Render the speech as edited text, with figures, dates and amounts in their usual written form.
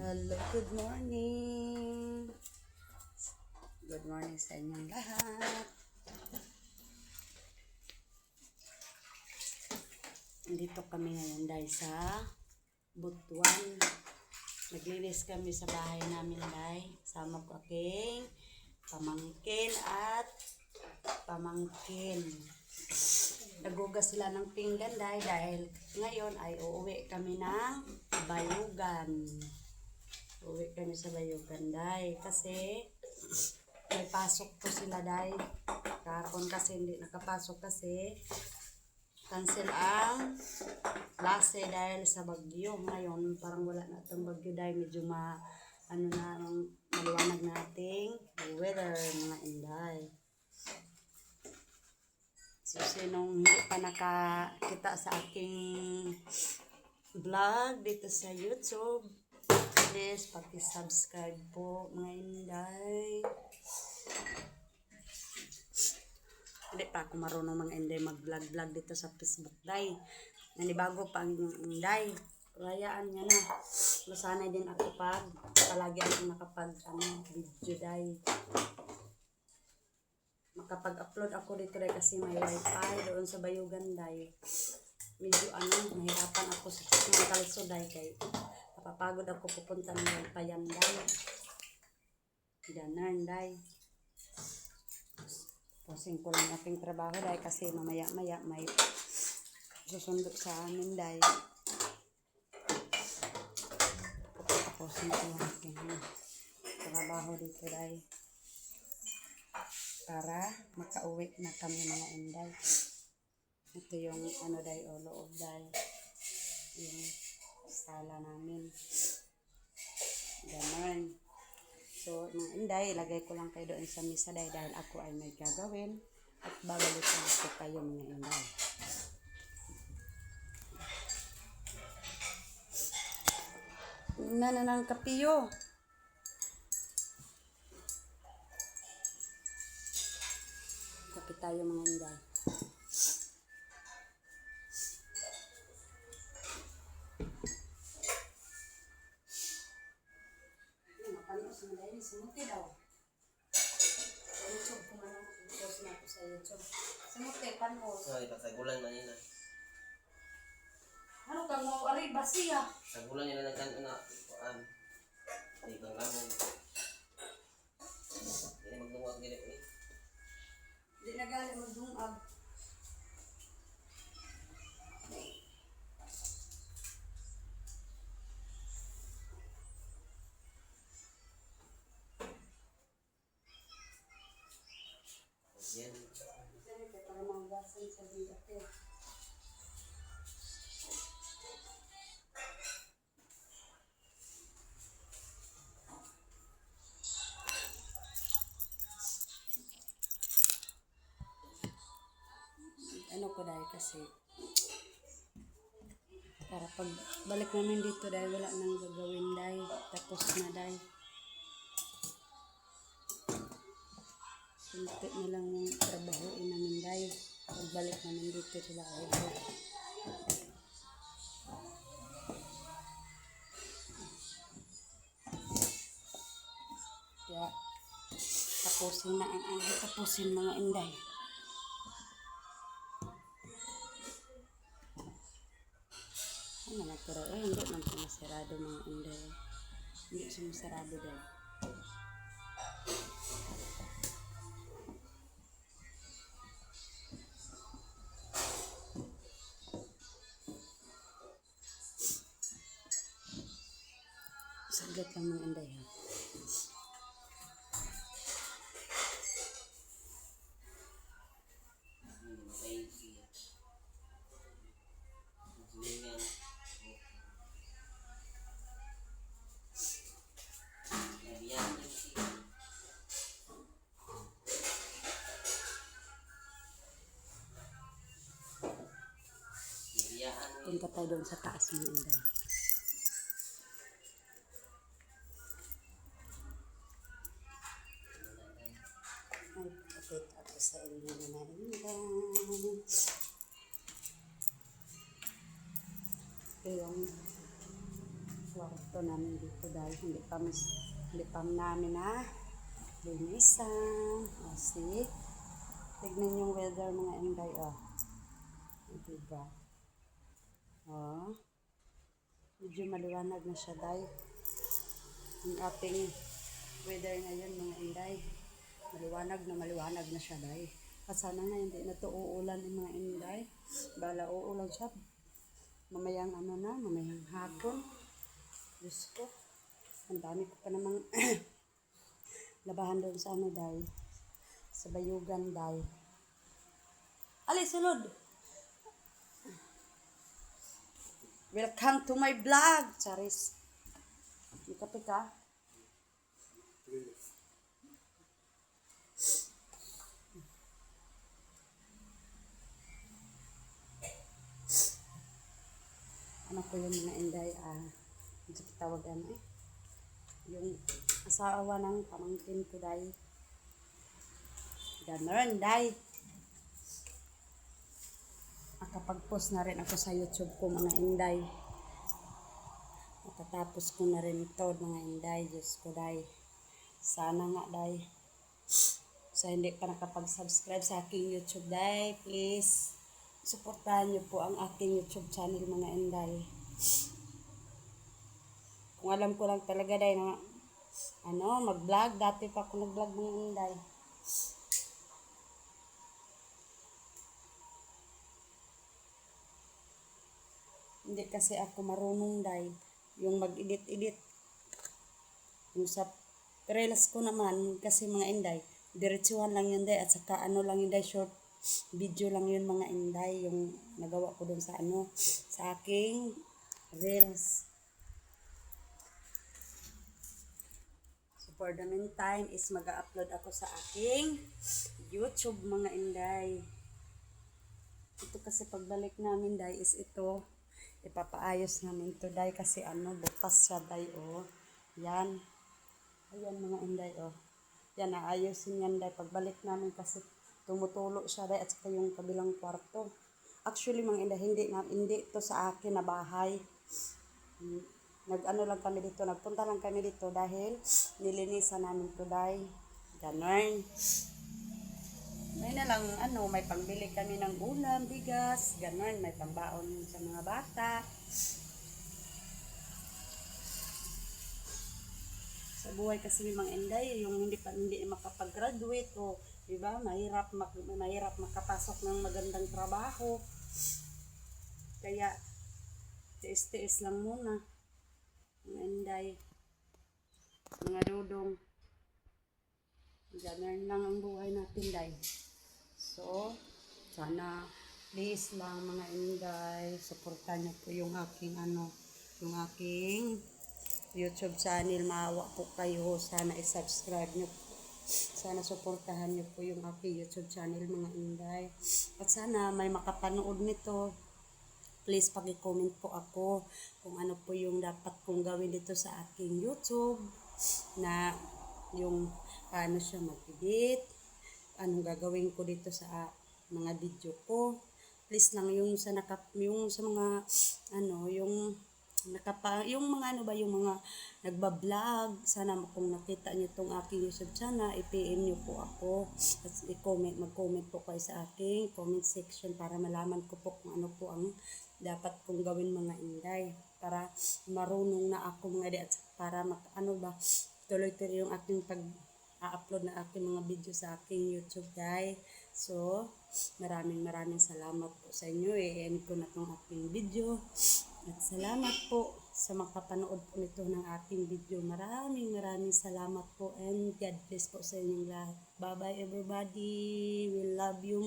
Hello, good morning. Good morning sa inyong lahat. Dito kami ngayon dahil sa Butuan. Naglinis kami sa bahay namin dahil sama ko aking pamangkin at pamangkin. Nagugas sila ng pinggan dahil ngayon ay uuwi kami ng Bayugan. Uuwi kami sa Bayugan kasi may pasok po sila kahapon kasi hindi nakapasok kasi cancel ang klase dahil sa bagyo. Ngayon parang wala na itong bagyo dahil medyo maliwanag nating weather mga inday. So sinong hindi pa nakakita sa aking vlog dito sa YouTube, please paki-subscribe po mga inday. Hindi pa ako marunong mga inday mag-vlog dito sa Facebook day. Nanibago pa ang inday. Kayaan niya na. Masanay din ako palagi ako video day. Makapag-upload ako dito day kasi may wifi doon sa Bayugan day. Medyo mahirapan ako sa mga kalso day kay napapagod ako pupunta ng wifi yan day. Ganun day. Pusing ko lang aking trabaho day kasi mamaya-maya may susundo sa amin day. Pusing ko lang aking trabaho dito day. Para makauwi na kami mga inday. Ito yung day o loob day. Yung sala namin. Ganun. So, mga inday, ilagay ko lang kayo doon sa misa dahil ako ay may gagawin at babalikan ko kayo mga inday. Ng kapiyo. Kape tayo mga inday. Simuti daw. Sa YouTube, kung post na ako sa YouTube. Simuti, panos. Ay, pasagulan man yun. Ano kang mo ariba siya? Sagulan yun na nagkano. Ay, kang lamon. Hindi magdungag gini ko eh. Hindi na galing magdungag. Yan. Siyempre, para manggasan sa bidate. Ano ko dahil kasi para pag balik namin dito dahil wala nang gagawin dahil tapos na dahil suntik na lang yung trabahoin namin dahil pagbalik namin dito sila idol. Kaya tapusin na ang tapusin mga inday. Ano na pero hindi man sumasarado mga inday. Hindi sumasarado dahil. Saglit lang mga inday ha. Punta tayo doon sa taas mga inday. Ay, kapit ako sa inyo mga inday. Ito yung kwarto namin dito dahil hindi pa namin na linisan. O, see? Tignan yung weather mga Inday, oh. Diba? Oh. Medyo maliwanag na siya, day. Yung ating weather ngayon, mga Inday. Maliwanag na siya, day. At sana nga hindi na to uulan ng mga Inday. Bala uulan siya. Mamayang hapon. Diyos ko. Ang dami ko pa namang labahan doon sa day. Sa bayugan, day. Ali, sulod! Welcome to my vlog, Charis. May kape ka? Ano ko yung mga Inday, hindi ko tawagan yung asawa ng pamangkin ko, day. Ganon, day. Nakapag-post na rin ako sa YouTube ko, mga Inday. Matatapos ko na rin ito, mga Inday. Diyos ko, day. Sana nga, day. Sa hindi pa nakapag-subscribe sa aking YouTube, day, please, suportahan niyo po ang aking YouTube channel, mga Inday. Kung alam ko lang talaga, day, na mag-vlog. Dati pa ako nag-vlog, mga Inday. Hindi kasi ako marunong, day, yung mag-edit. Yung sa reels ko naman, kasi mga Inday, diretsuhan lang yun, day, at saka lang yun, day, short video lang yun, mga Inday, yung nagawa ko dun sa sa aking reels. So for the meantime is mag-upload ako sa aking YouTube, mga Inday. Ito kasi pagbalik namin, day, is ito. Ipapaayos namin to, day, kasi butas siya, day, oh. Yan. Ayan, mga Inday, oh. Yan, naayusin yan, day. Pagbalik namin kasi tumutulo siya, day, at saka yung kabilang kwarto. Actually, mga Inday, hindi to sa akin na bahay. Lang kami dito, nagpunta lang kami dito dahil nilinisan namin to, day. Ganon. May na lang, may pangbili kami ng ulam, bigas, gano'n, may pambaon sa mga bata. Sa buhay kasi mga Inday, yung hindi makapag-graduate, o, diba, mahirap makapasok ng magandang trabaho. Kaya, tiis-tiis lang muna, mga Inday, mga dudong. Gano'n lang ang buhay natin, day. So, sana please lang, mga Inday, suportahan niyo po yung aking yung aking YouTube channel. Maawa po kayo, sana i-subscribe niyo. Sana suportahan niyo po yung aking YouTube channel, mga Inday. At sana may makapanood nito. Please paki-comment po ako kung ano po yung dapat kong gawin dito sa aking YouTube, na yung paano siya mag-edit, anong gagawin ko dito sa mga video ko. Please lang yung sa mga yung mga nagba-vlog, sana kung nakita niyo tong aking YouTube channel, i-PM niyo po ako at mag-comment po kayo sa aking comment section para malaman ko po kung ano po ang dapat kong gawin, mga Inday, para marunong na ako, mga Inday, at para tuloy-tuloy yung aking pag-upload na aking mga video sa aking YouTube, guys. So, maraming salamat po sa inyo. I-end ko na itong aking video. At salamat po sa makapanood po nito ng aking video. Maraming salamat po, and God bless po sa inyong lahat. Bye-bye, everybody. We love you.